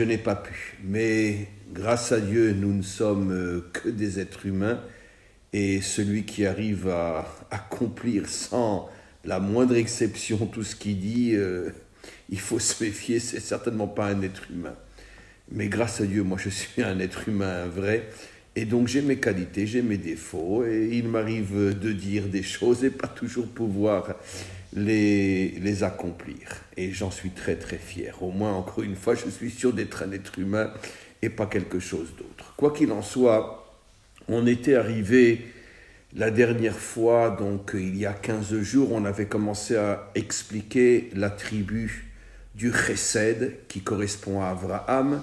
Je n'ai pas pu, mais grâce à Dieu, nous ne sommes que des êtres humains et celui qui arrive à accomplir sans la moindre exception tout ce qu'il dit, il faut se méfier, c'est certainement pas un être humain. Mais grâce à Dieu, moi je suis un être humain vrai et donc j'ai mes qualités, j'ai mes défauts et il m'arrive de dire des choses et pas toujours pouvoir les accomplir. Et j'en suis très très fier. Au moins, encore une fois, je suis sûr d'être un être humain et pas quelque chose d'autre. Quoi qu'il en soit, on était arrivé la dernière fois, donc il y a 15 jours, on avait commencé à expliquer la tribu du Chesed qui correspond à Abraham.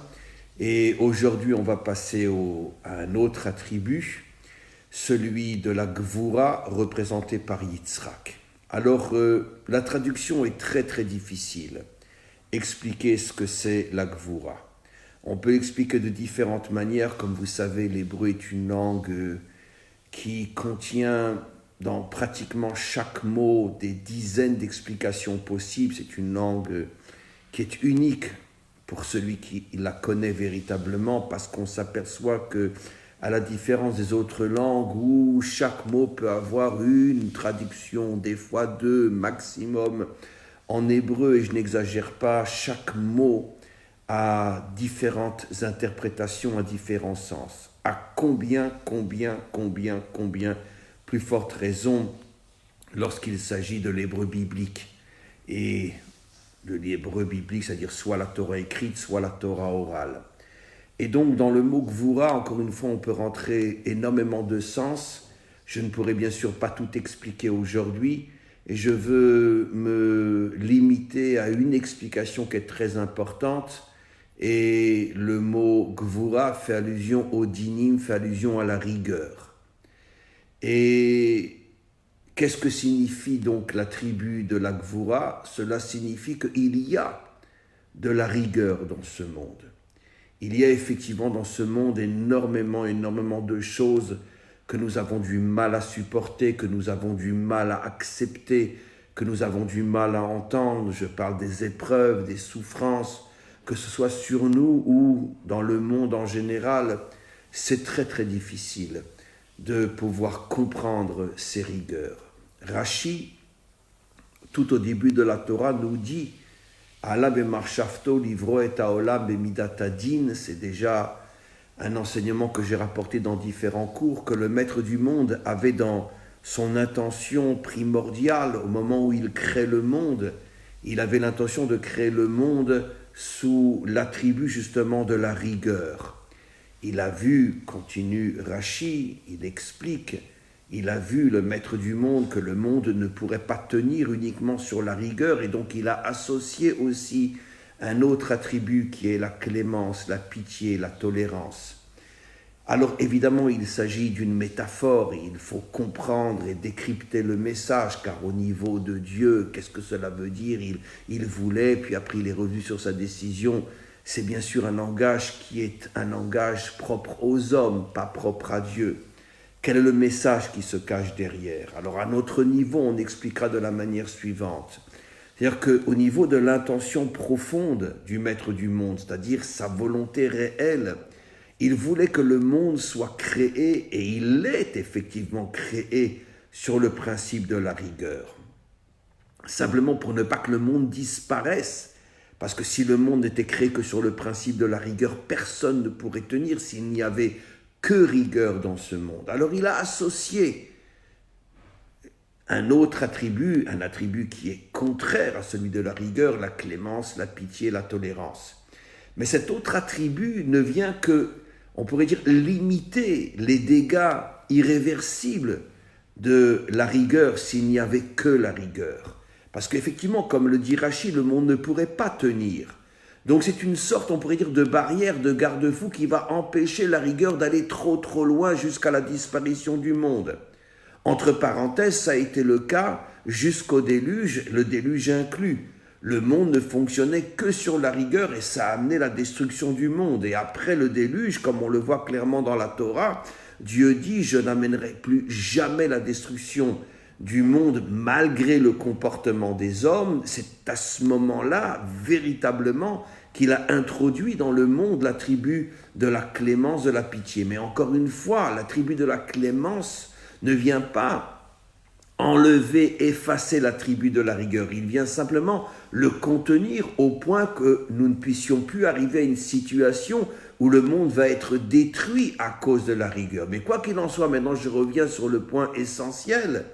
Et aujourd'hui, on va passer à un autre attribut, celui de la Gvura représenté par Yitzhak. Alors, la traduction est très très difficile. Expliquer ce que c'est la Gvura. On peut expliquer de différentes manières. Comme vous savez, l'hébreu est une langue qui contient dans pratiquement chaque mot des dizaines d'explications possibles. C'est une langue qui est unique pour celui qui la connaît véritablement, parce qu'on s'aperçoit que, à la différence des autres langues où chaque mot peut avoir une traduction, des fois deux maximum, en hébreu, et je n'exagère pas, chaque mot a différentes interprétations, à différents sens. À combien plus forte raison lorsqu'il s'agit de l'hébreu biblique. Et l'hébreu biblique, c'est-à-dire soit la Torah écrite, soit la Torah orale. Et donc, dans le mot Gvura, encore une fois, on peut rentrer énormément de sens. Je ne pourrai bien sûr pas tout expliquer aujourd'hui, et je veux me limiter à une explication qui est très importante. Et le mot Gvura fait allusion au dinim, fait allusion à la rigueur. Et qu'est-ce que signifie donc la tribu de la Gvura? Cela signifie qu'il y a de la rigueur dans ce monde. Il y a effectivement dans ce monde énormément de choses que nous avons du mal à supporter, que nous avons du mal à accepter, que nous avons du mal à entendre. Je parle des épreuves, des souffrances, que ce soit sur nous ou dans le monde en général. C'est très très difficile de pouvoir comprendre ces rigueurs. Rashi, tout au début de la Torah, nous dit Allah bemarshafto livro et haolam bemidatadin, c'est déjà un enseignement que j'ai rapporté dans différents cours, que le maître du monde avait dans son intention primordiale au moment où il crée le monde. Il avait l'intention de créer le monde sous l'attribut justement de la rigueur. Il a vu, continue Rashi, il explique, il a vu le maître du monde que le monde ne pourrait pas tenir uniquement sur la rigueur, et donc il a associé aussi un autre attribut qui est la clémence, la pitié, la tolérance. Alors évidemment il s'agit d'une métaphore, et il faut comprendre et décrypter le message, car au niveau de Dieu, qu'est-ce que cela veut dire? Il voulait, puis après il est revenu sur sa décision. C'est bien sûr un langage qui est un langage propre aux hommes, pas propre à Dieu. Quel est le message qui se cache derrière? Alors à notre niveau, on expliquera de la manière suivante. C'est-à-dire qu'au niveau de l'intention profonde du maître du monde, c'est-à-dire sa volonté réelle, il voulait que le monde soit créé, et il est effectivement créé sur le principe de la rigueur. Simplement pour ne pas que le monde disparaisse, parce que si le monde n'était créé que sur le principe de la rigueur, personne ne pourrait tenir s'il n'y avait que rigueur dans ce monde. Alors il a associé un autre attribut, un attribut qui est contraire à celui de la rigueur, la clémence, la pitié, la tolérance. Mais cet autre attribut ne vient que, on pourrait dire, limiter les dégâts irréversibles de la rigueur s'il n'y avait que la rigueur. Parce qu'effectivement, comme le dit Rashi, le monde ne pourrait pas tenir. Donc c'est une sorte, on pourrait dire, de barrière, de garde-fou qui va empêcher la rigueur d'aller trop loin jusqu'à la disparition du monde. Entre parenthèses, ça a été le cas jusqu'au déluge, le déluge inclus. Le monde ne fonctionnait que sur la rigueur et ça a amené la destruction du monde. Et après le déluge, comme on le voit clairement dans la Torah, Dieu dit « Je n'amènerai plus jamais la destruction du monde malgré le comportement des hommes ». C'est à ce moment-là, véritablement, qu'il a introduit dans le monde l'attribut de la clémence, de la pitié. Mais encore une fois, l'attribut de la clémence ne vient pas enlever, effacer l'attribut de la rigueur. Il vient simplement le contenir au point que nous ne puissions plus arriver à une situation où le monde va être détruit à cause de la rigueur. Mais quoi qu'il en soit, maintenant je reviens sur le point essentiel.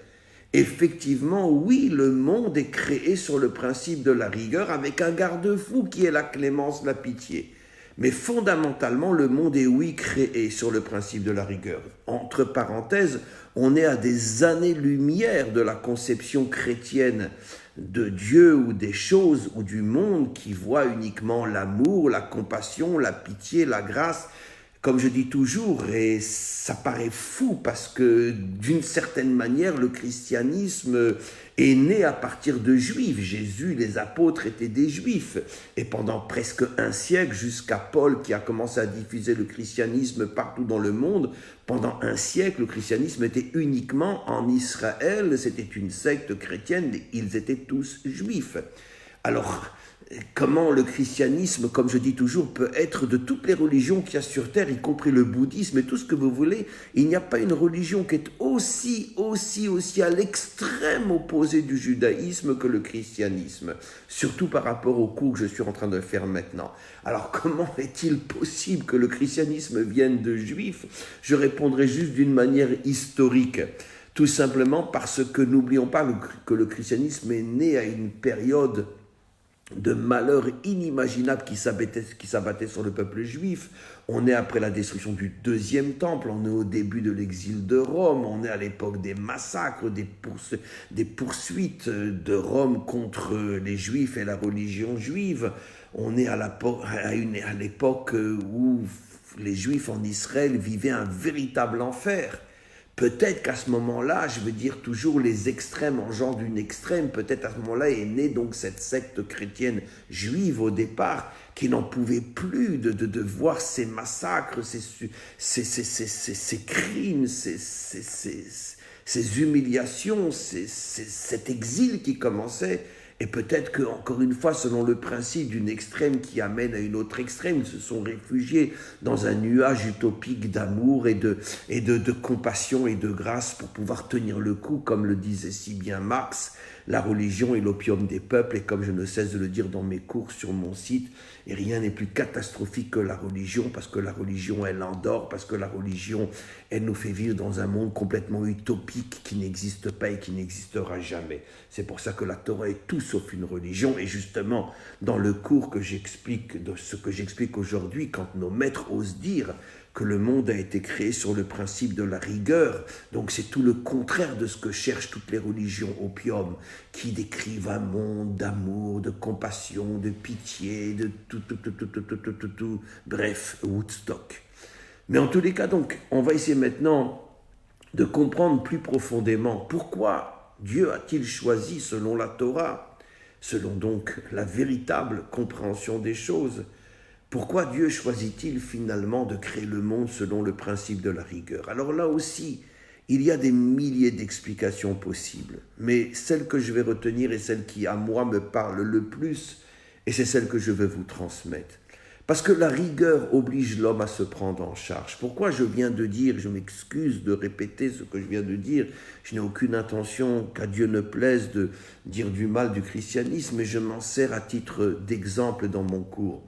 Effectivement, oui, le monde est créé sur le principe de la rigueur avec un garde-fou qui est la clémence, la pitié. Mais fondamentalement, le monde est, oui, créé sur le principe de la rigueur. Entre parenthèses, on est à des années-lumière de la conception chrétienne de Dieu ou des choses ou du monde qui voit uniquement l'amour, la compassion, la pitié, la grâce. Comme je dis toujours, et ça paraît fou parce que d'une certaine manière, le christianisme est né à partir de juifs. Jésus, les apôtres étaient des juifs. Et pendant presque un siècle, jusqu'à Paul qui a commencé à diffuser le christianisme partout dans le monde, pendant un siècle, le christianisme était uniquement en Israël. C'était une secte chrétienne, ils étaient tous juifs. Alors, comment le christianisme, comme je dis toujours, peut être de toutes les religions qu'il y a sur terre, y compris le bouddhisme et tout ce que vous voulez, il n'y a pas une religion qui est aussi à l'extrême opposé du judaïsme que le christianisme, surtout par rapport au cours que je suis en train de faire maintenant. Alors comment est-il possible que le christianisme vienne de juifs? Je répondrai juste d'une manière historique. Tout simplement parce que n'oublions pas que le christianisme est né à une période de malheur inimaginable qui s'abattait sur le peuple juif. On est après la destruction du deuxième temple, on est au début de l'exil de Rome, on est à l'époque des massacres, des poursuites de Rome contre les juifs et la religion juive. On est à l'époque où les juifs en Israël vivaient un véritable enfer. Peut-être qu'à ce moment-là, je veux dire toujours les extrêmes engendrent une extrême, peut-être à ce moment-là est née donc cette secte chrétienne juive au départ, qui n'en pouvait plus de voir ces massacres, ces crimes, ces humiliations, cet exil qui commençait. Et peut-être que, encore une fois, selon le principe d'une extrême qui amène à une autre extrême, ils se sont réfugiés dans un nuage utopique d'amour et de compassion et de grâce pour pouvoir tenir le coup, comme le disait si bien Marx, la religion est l'opium des peuples, et comme je ne cesse de le dire dans mes cours sur mon site, et rien n'est plus catastrophique que la religion, parce que la religion, elle endort, parce que la religion, elle nous fait vivre dans un monde complètement utopique qui n'existe pas et qui n'existera jamais. C'est pour ça que la Torah est tout sauf une religion, et justement, dans le cours que j'explique, de ce que j'explique aujourd'hui, quand nos maîtres osent dire que le monde a été créé sur le principe de la rigueur, donc c'est tout le contraire de ce que cherchent toutes les religions opium, qui décrivent un monde d'amour, de compassion, de pitié, de tout, bref, Woodstock. Mais en tous les cas, donc, on va essayer maintenant de comprendre plus profondément pourquoi Dieu a-t-il choisi, selon la Torah, selon donc la véritable compréhension des choses, pourquoi Dieu choisit-il finalement de créer le monde selon le principe de la rigueur? Alors là aussi, il y a des milliers d'explications possibles, mais celle que je vais retenir est celle qui, à moi, me parle le plus, et c'est celle que je veux vous transmettre. Parce que la rigueur oblige l'homme à se prendre en charge. Pourquoi je viens de dire, je m'excuse de répéter ce que je viens de dire, je n'ai aucune intention qu'à Dieu ne plaise de dire du mal du christianisme, mais je m'en sers à titre d'exemple dans mon cours.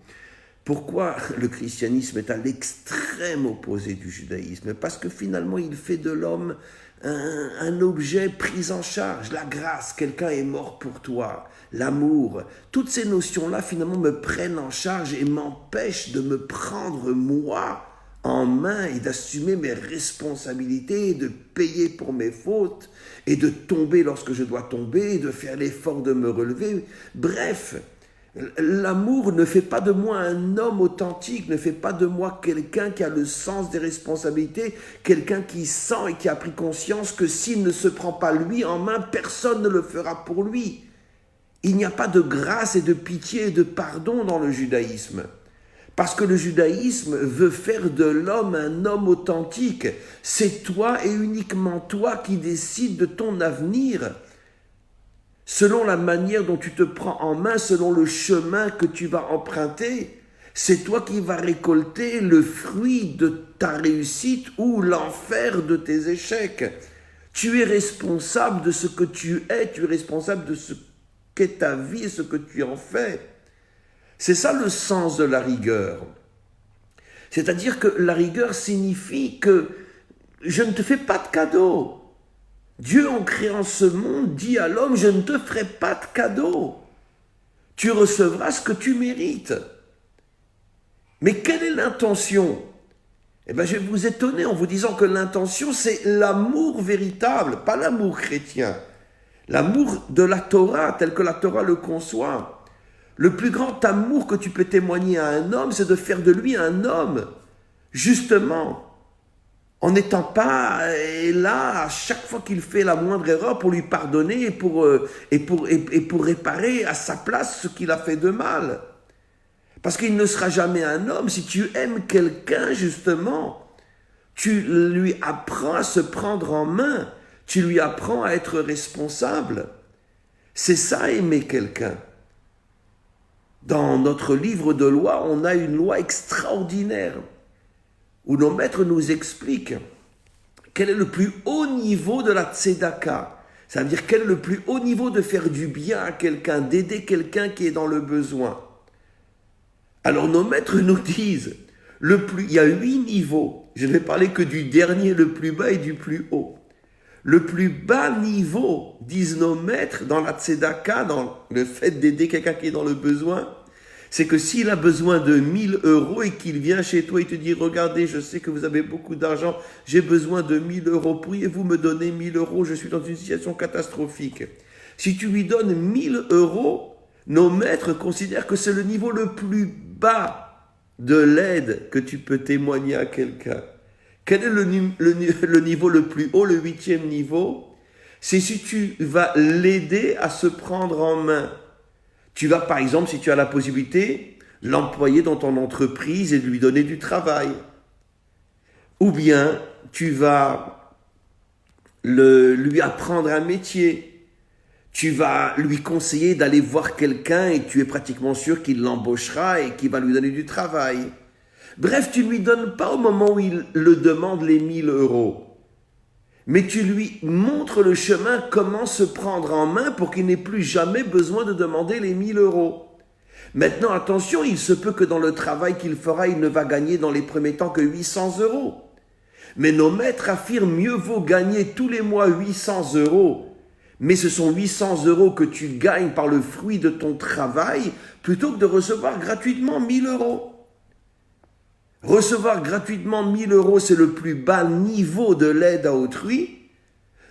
Pourquoi le christianisme est à l'extrême opposé du judaïsme? Parce que finalement, il fait de l'homme un objet pris en charge. La grâce, quelqu'un est mort pour toi. L'amour, toutes ces notions-là, finalement, me prennent en charge et m'empêchent de me prendre, moi, en main et d'assumer mes responsabilités, de payer pour mes fautes et de tomber lorsque je dois tomber et de faire l'effort de me relever. Bref, l'amour ne fait pas de moi un homme authentique, ne fait pas de moi quelqu'un qui a le sens des responsabilités, quelqu'un qui sent et qui a pris conscience que s'il ne se prend pas lui en main, personne ne le fera pour lui. Il n'y a pas de grâce et de pitié et de pardon dans le judaïsme. Parce que le judaïsme veut faire de l'homme un homme authentique. C'est toi et uniquement toi qui décides de ton avenir. selon la manière dont tu te prends en main, selon le chemin que tu vas emprunter, c'est toi qui vas récolter le fruit de ta réussite ou l'enfer de tes échecs. Tu es responsable de ce que tu es, tu es responsable de ce qu'est ta vie et ce que tu en fais. C'est ça le sens de la rigueur. C'est-à-dire que la rigueur signifie que je ne te fais pas de cadeau. Dieu, en créant ce monde, dit à l'homme, je ne te ferai pas de cadeau. Tu recevras ce que tu mérites. Mais quelle est l'intention? Eh bien, je vais vous étonner en vous disant que l'intention, c'est l'amour véritable, pas l'amour chrétien. L'amour de la Torah, tel que la Torah le conçoit. Le plus grand amour que tu peux témoigner à un homme, c'est de faire de lui un homme, justement, en n'étant pas là à chaque fois qu'il fait la moindre erreur pour lui pardonner et pour réparer à sa place ce qu'il a fait de mal. Parce qu'il ne sera jamais un homme. Si tu aimes quelqu'un, justement, tu lui apprends à se prendre en main, tu lui apprends à être responsable. C'est ça, aimer quelqu'un. Dans notre livre de loi, on a une loi extraordinaire où nos maîtres nous expliquent quel est le plus haut niveau de la tzedaka. Ça veut dire quel est le plus haut niveau de faire du bien à quelqu'un, d'aider quelqu'un qui est dans le besoin. Alors nos maîtres nous disent, il y a 8 niveaux. Je ne vais parler que du dernier, le plus bas et du plus haut. Le plus bas niveau, disent nos maîtres, dans la tzedaka, dans le fait d'aider quelqu'un qui est dans le besoin, c'est que s'il a besoin de 1000 euros et qu'il vient chez toi et te dit, regardez, je sais que vous avez beaucoup d'argent, j'ai besoin de 1000 euros, pourriez-vous me donner 1000 euros, je suis dans une situation catastrophique. Si tu lui donnes 1000 euros, nos maîtres considèrent que c'est le niveau le plus bas de l'aide que tu peux témoigner à quelqu'un. Quel est le niveau le plus haut, le 8e niveau? C'est si tu vas l'aider à se prendre en main. Tu vas, par exemple, si tu as la possibilité, l'employer dans ton entreprise et lui donner du travail. Ou bien, tu vas lui apprendre un métier. Tu vas lui conseiller d'aller voir quelqu'un et tu es pratiquement sûr qu'il l'embauchera et qu'il va lui donner du travail. Bref, tu ne lui donnes pas au moment où il le demande les 1000 euros. Mais tu lui montres le chemin, comment se prendre en main pour qu'il n'ait plus jamais besoin de demander les 1000 euros. Maintenant, attention, il se peut que dans le travail qu'il fera, il ne va gagner dans les premiers temps que 800 euros. Mais nos maîtres affirment, mieux vaut gagner tous les mois 800 euros, mais ce sont 800 euros que tu gagnes par le fruit de ton travail, plutôt que de recevoir gratuitement 1000 euros. Recevoir gratuitement 1000 euros, c'est le plus bas niveau de l'aide à autrui.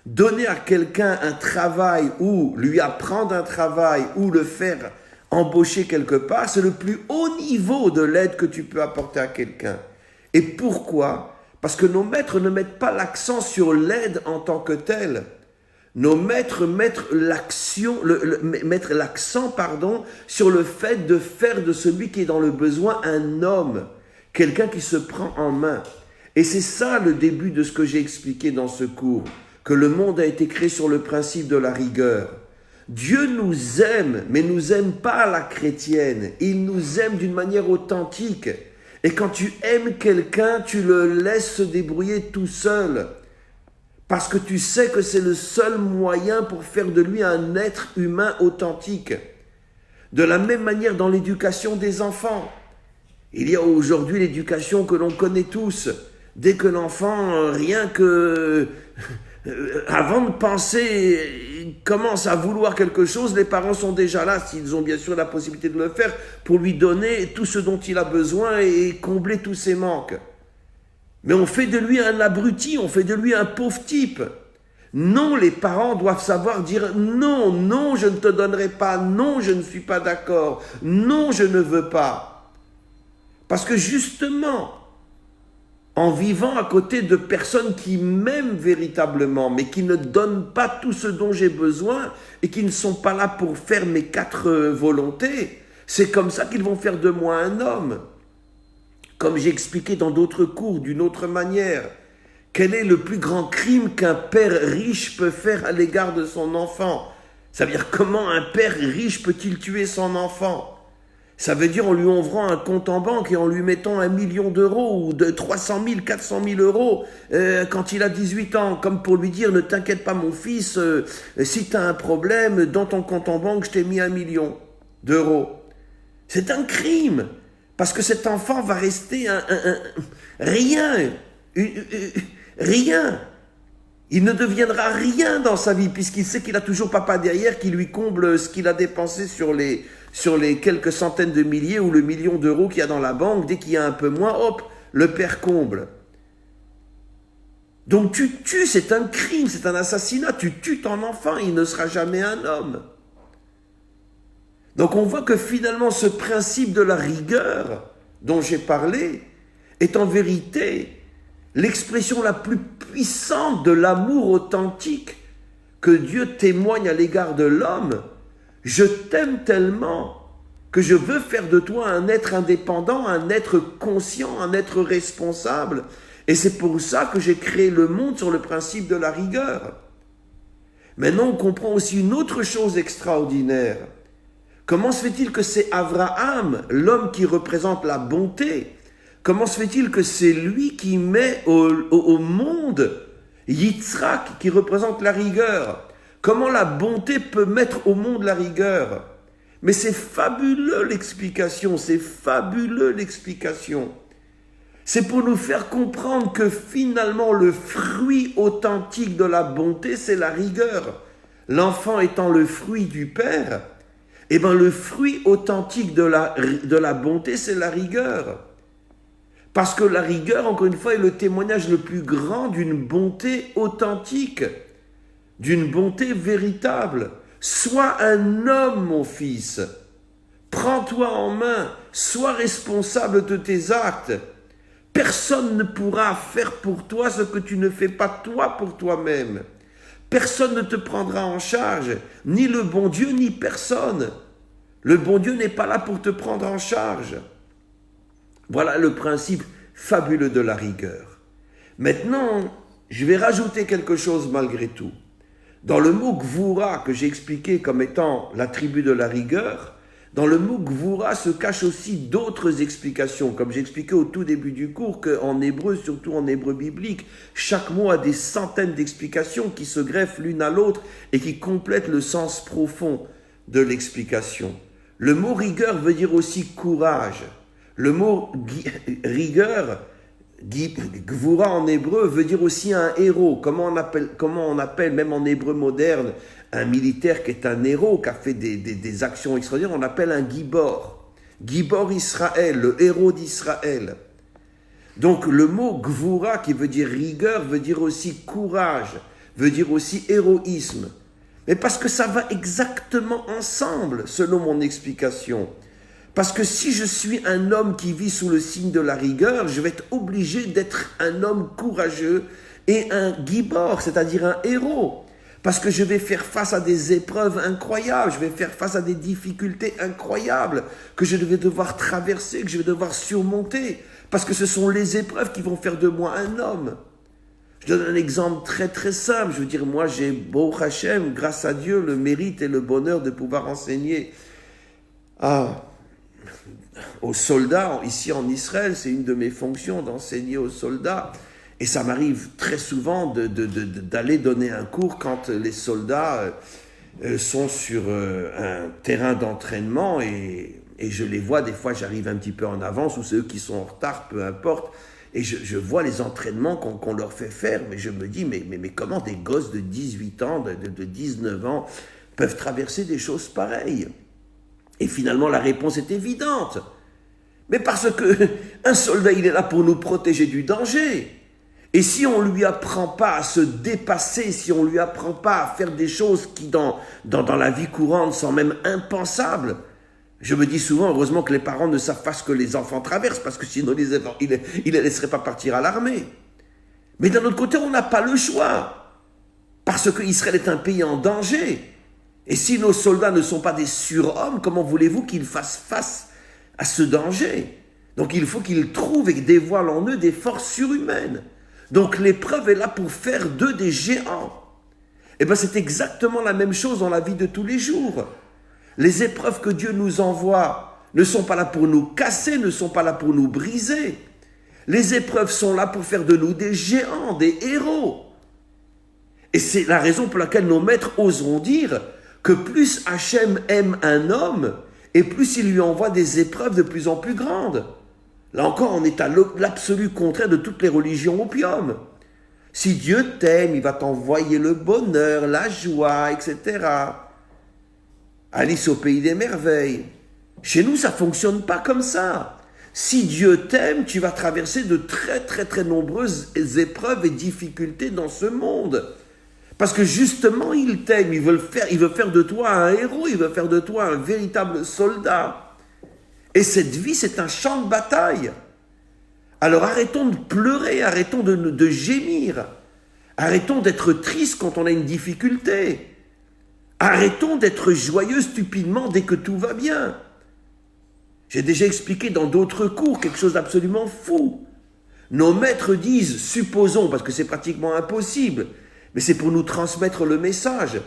Donner à quelqu'un un travail ou lui apprendre un travail ou le faire embaucher quelque part, c'est le plus haut niveau de l'aide que tu peux apporter à quelqu'un. Et pourquoi? Parce que nos maîtres ne mettent pas l'accent sur l'aide en tant que telle. Nos maîtres mettent l'accent sur le fait de faire de celui qui est dans le besoin un homme, quelqu'un qui se prend en main. Et c'est ça le début de ce que j'ai expliqué dans ce cours, que le monde a été créé sur le principe de la rigueur. Dieu nous aime, mais nous aime pas à la chrétienne. Il nous aime d'une manière authentique. Et quand tu aimes quelqu'un, tu le laisses se débrouiller tout seul. Parce que tu sais que c'est le seul moyen pour faire de lui un être humain authentique. De la même manière dans l'éducation des enfants. Il y a aujourd'hui l'éducation que l'on connaît tous. Dès que l'enfant, rien que... avant de penser, commence à vouloir quelque chose, les parents sont déjà là, s'ils ont bien sûr la possibilité de le faire, pour lui donner tout ce dont il a besoin et combler tous ses manques. Mais on fait de lui un abruti, on fait de lui un pauvre type. Non, les parents doivent savoir dire non, non, je ne te donnerai pas, non, je ne suis pas d'accord, non, je ne veux pas. Parce que justement, en vivant à côté de personnes qui m'aiment véritablement, mais qui ne donnent pas tout ce dont j'ai besoin et qui ne sont pas là pour faire mes 4 volontés, c'est comme ça qu'ils vont faire de moi un homme. Comme j'ai expliqué dans d'autres cours, d'une autre manière, quel est le plus grand crime qu'un père riche peut faire à l'égard de son enfant? Ça veut dire comment un père riche peut-il tuer son enfant? Ça veut dire en lui ouvrant un compte en banque et en lui mettant 1 million d'euros ou de 300 000, 400 000 euros quand il a 18 ans, comme pour lui dire ne t'inquiète pas mon fils, si tu as un problème, dans ton compte en banque je t'ai mis 1 million d'euros. C'est un crime, parce que cet enfant va rester rien. Il ne deviendra rien dans sa vie, puisqu'il sait qu'il a toujours papa derrière qui lui comble ce qu'il a dépensé sur les quelques centaines de milliers ou le million d'euros qu'il y a dans la banque. Dès qu'il y a un peu moins, hop, le père comble. Donc tu tues, c'est un crime, c'est un assassinat. Tu tues ton enfant, il ne sera jamais un homme. Donc on voit que finalement ce principe de la rigueur dont j'ai parlé est en vérité l'expression la plus puissante de l'amour authentique que Dieu témoigne à l'égard de l'homme. Je t'aime tellement que je veux faire de toi un être indépendant, un être conscient, un être responsable. Et c'est pour ça que j'ai créé le monde sur le principe de la rigueur. Maintenant, on comprend aussi une autre chose extraordinaire. Comment se fait-il que c'est Abraham, l'homme qui représente la bonté, comment se fait-il que c'est lui qui met au monde Yitzhak qui représente la rigueur? Comment la bonté peut mettre au monde la rigueur? Mais c'est fabuleux l'explication, c'est fabuleux l'explication. C'est pour nous faire comprendre que finalement le fruit authentique de la bonté, c'est la rigueur. L'enfant étant le fruit du Père, eh bien le fruit authentique de la bonté, c'est la rigueur. Parce que la rigueur, encore une fois, est le témoignage le plus grand d'une bonté authentique, d'une bonté véritable. Sois un homme, mon fils. Prends-toi en main. Sois responsable de tes actes. Personne ne pourra faire pour toi ce que tu ne fais pas toi pour toi-même. Personne ne te prendra en charge, ni le bon Dieu, ni personne. Le bon Dieu n'est pas là pour te prendre en charge. Voilà le principe fabuleux de la rigueur. Maintenant, je vais rajouter quelque chose malgré tout. Dans le mot Gvura que j'ai expliqué comme étant l'attribut de la rigueur, dans le mot Gvura se cachent aussi d'autres explications. Comme j'ai expliqué au tout début du cours qu'en hébreu, surtout en hébreu biblique, chaque mot a des centaines d'explications qui se greffent l'une à l'autre et qui complètent le sens profond de l'explication. Le mot rigueur veut dire aussi courage. Le mot rigueur, Gvura en hébreu, veut dire aussi un héros. Comment on appelle, même en hébreu moderne, un militaire qui est un héros, qui a fait des actions extraordinaires, on appelle un Gibor. Gibor Israël, le héros d'Israël. Donc le mot Gvura, qui veut dire rigueur, veut dire aussi courage, veut dire aussi héroïsme. Mais parce que ça va exactement ensemble, selon mon explication. Parce que si je suis un homme qui vit sous le signe de la rigueur, je vais être obligé d'être un homme courageux et un gibor, c'est-à-dire un héros. Parce que je vais faire face à des épreuves incroyables, je vais faire face à des difficultés incroyables que je vais devoir traverser, que je vais devoir surmonter. Parce que ce sont les épreuves qui vont faire de moi un homme. Je donne un exemple très très simple. Je veux dire, moi j'ai, Baruch Hashem, grâce à Dieu, le mérite et le bonheur de pouvoir enseigner aux soldats, ici en Israël, c'est une de mes fonctions d'enseigner aux soldats. Et ça m'arrive très souvent d'aller donner un cours quand les soldats sont sur un terrain d'entraînement et je les vois, des fois j'arrive un petit peu en avance ou c'est eux qui sont en retard, peu importe. Et je vois les entraînements qu'on leur fait faire, mais je me dis, mais comment des gosses de 18 ans, de 19 ans peuvent traverser des choses pareilles? Et finalement, la réponse est évidente. Mais parce qu'un soldat, il est là pour nous protéger du danger. Et si on ne lui apprend pas à se dépasser, si on ne lui apprend pas à faire des choses qui, dans la vie courante, sont même impensables, je me dis souvent, heureusement que les parents ne savent pas ce que les enfants traversent, parce que sinon, ils ne les laisseraient pas partir à l'armée. Mais d'un autre côté, on n'a pas le choix, parce qu'Israël est un pays en danger. Et si nos soldats ne sont pas des surhommes, comment voulez-vous qu'ils fassent face à ce danger? Donc il faut qu'ils trouvent et dévoilent en eux des forces surhumaines. Donc l'épreuve est là pour faire d'eux des géants. Eh bien, c'est exactement la même chose dans la vie de tous les jours. Les épreuves que Dieu nous envoie ne sont pas là pour nous casser, ne sont pas là pour nous briser. Les épreuves sont là pour faire de nous des géants, des héros. Et c'est la raison pour laquelle nos maîtres oseront dire que plus Hachem aime un homme, et plus il lui envoie des épreuves de plus en plus grandes. Là encore, on est à l'absolu contraire de toutes les religions opium. Si Dieu t'aime, il va t'envoyer le bonheur, la joie, etc. Alice au pays des merveilles. Chez nous, ça ne fonctionne pas comme ça. Si Dieu t'aime, tu vas traverser de très nombreuses épreuves et difficultés dans ce monde. Parce que justement, il t'aime, il veut faire de toi un héros, il veut faire de toi un véritable soldat. Et cette vie, c'est un champ de bataille. Alors arrêtons de pleurer, arrêtons de gémir, arrêtons d'être tristes quand on a une difficulté. Arrêtons d'être joyeux stupidement dès que tout va bien. J'ai déjà expliqué dans d'autres cours quelque chose d'absolument fou. Nos maîtres disent, supposons, parce que c'est pratiquement impossible, mais c'est pour nous transmettre le message.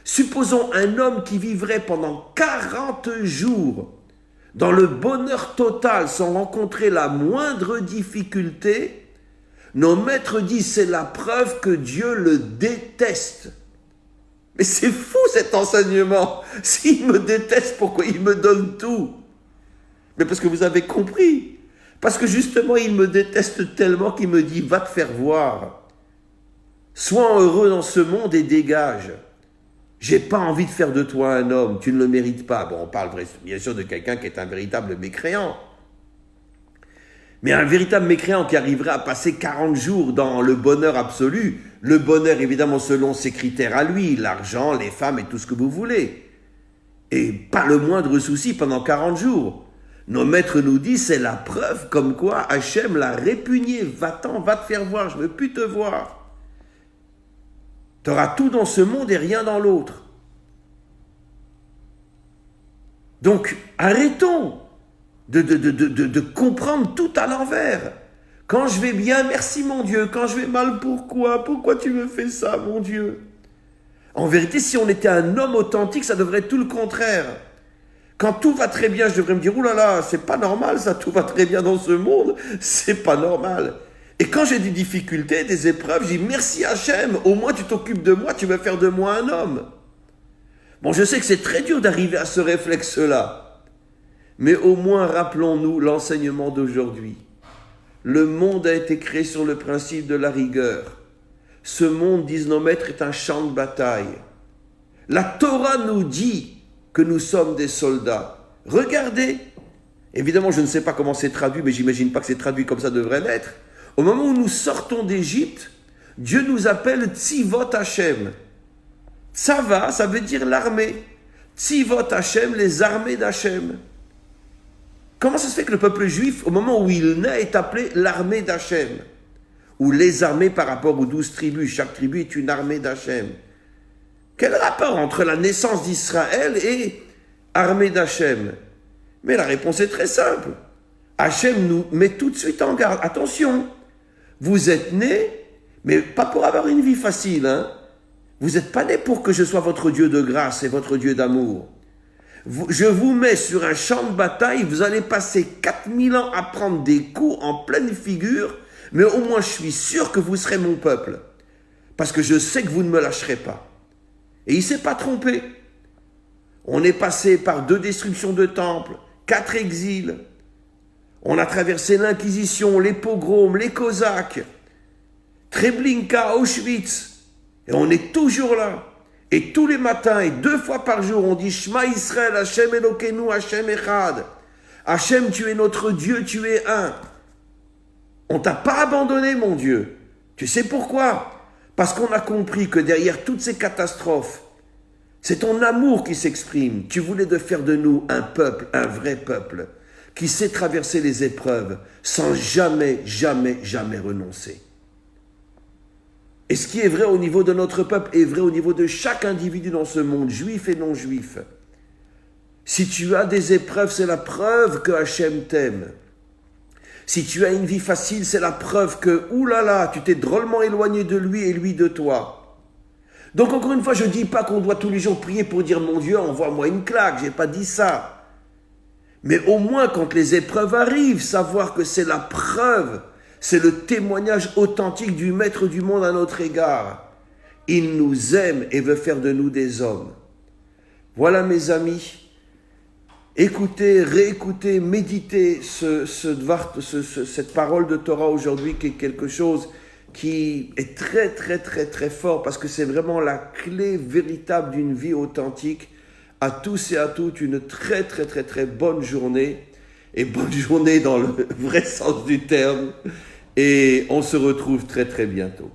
Supposons un homme qui vivrait pendant 40 jours dans le bonheur total sans rencontrer la moindre difficulté. Nos maîtres disent c'est la preuve que Dieu le déteste. Mais c'est fou cet enseignement. S'il me déteste, pourquoi il me donne tout? Mais parce que vous avez compris. Parce que justement, il me déteste tellement qu'il me dit va te faire voir. Sois heureux dans ce monde et dégage. J'ai pas envie de faire de toi un homme, tu ne le mérites pas. Bon, on parle bien sûr de quelqu'un qui est un véritable mécréant. Mais un véritable mécréant qui arriverait à passer 40 jours dans le bonheur absolu, le bonheur évidemment selon ses critères à lui, l'argent, les femmes et tout ce que vous voulez. Et pas le moindre souci pendant 40 jours. Nos maîtres nous disent, c'est la preuve comme quoi Hachem l'a répugné. Va-t'en, va te faire voir, je ne veux plus te voir. Tu auras tout dans ce monde et rien dans l'autre. Donc, arrêtons de comprendre tout à l'envers. Quand je vais bien, merci mon Dieu. Quand je vais mal, pourquoi? Pourquoi tu me fais ça, mon Dieu? En vérité, si on était un homme authentique, ça devrait être tout le contraire. Quand tout va très bien, je devrais me dire, ouh là là, c'est pas normal ça, tout va très bien dans ce monde, c'est pas normal. Et quand j'ai des difficultés, des épreuves, je dis merci Hachem, au moins tu t'occupes de moi, tu vas faire de moi un homme. Bon, je sais que c'est très dur d'arriver à ce réflexe-là, mais au moins rappelons-nous l'enseignement d'aujourd'hui. Le monde a été créé sur le principe de la rigueur. Ce monde, disent nos maîtres, est un champ de bataille. La Torah nous dit que nous sommes des soldats. Regardez, évidemment je ne sais pas comment c'est traduit, mais j'imagine pas que c'est traduit comme ça devrait l'être. Au moment où nous sortons d'Égypte, Dieu nous appelle Tzivot Hachem. Tzava, ça veut dire l'armée. Tzivot Hachem, les armées d'Hachem. Comment ça se fait que le peuple juif, au moment où il naît, est appelé l'armée d'Hachem? Ou les armées par rapport aux 12 tribus, chaque tribu est une armée d'Hachem. Quel rapport entre la naissance d'Israël et armée d'Hachem? Mais la réponse est très simple. Hachem nous met tout de suite en garde. Attention, vous êtes nés, mais pas pour avoir une vie facile. Hein. Vous n'êtes pas nés pour que je sois votre Dieu de grâce et votre Dieu d'amour. Je vous mets sur un champ de bataille, vous allez passer 4000 ans à prendre des coups en pleine figure, mais au moins je suis sûr que vous serez mon peuple. Parce que je sais que vous ne me lâcherez pas. Et il ne s'est pas trompé. On est passé par 2 destructions de temples, 4 exils. On a traversé l'Inquisition, les pogroms, les Cosaques, Treblinka, Auschwitz. Et on est toujours là. Et tous les matins et 2 fois par jour, on dit Shema Israël, Hachem Elokeinu, Hachem Echad. Hachem, tu es notre Dieu, tu es un. On t'a pas abandonné, mon Dieu. Tu sais pourquoi? Parce qu'on a compris que derrière toutes ces catastrophes, c'est ton amour qui s'exprime. Tu voulais de faire de nous un peuple, un vrai peuple, qui sait traverser les épreuves sans jamais renoncer. Et ce qui est vrai au niveau de notre peuple est vrai au niveau de chaque individu dans ce monde, juif et non juif. Si tu as des épreuves, c'est la preuve que Hachem t'aime. Si tu as une vie facile, c'est la preuve que, oulala, tu t'es drôlement éloigné de lui et lui de toi. Donc encore une fois, je ne dis pas qu'on doit tous les jours prier pour dire mon Dieu, envoie-moi une claque, je n'ai pas dit ça. Mais au moins quand les épreuves arrivent, savoir que c'est la preuve, c'est le témoignage authentique du Maître du monde à notre égard. Il nous aime et veut faire de nous des hommes. Voilà mes amis. Écoutez, réécoutez, méditez cette parole de Torah aujourd'hui qui est quelque chose qui est très très très très fort parce que c'est vraiment la clé véritable d'une vie authentique. À tous et à toutes, une très très très très bonne journée et bonne journée dans le vrai sens du terme et on se retrouve très très bientôt.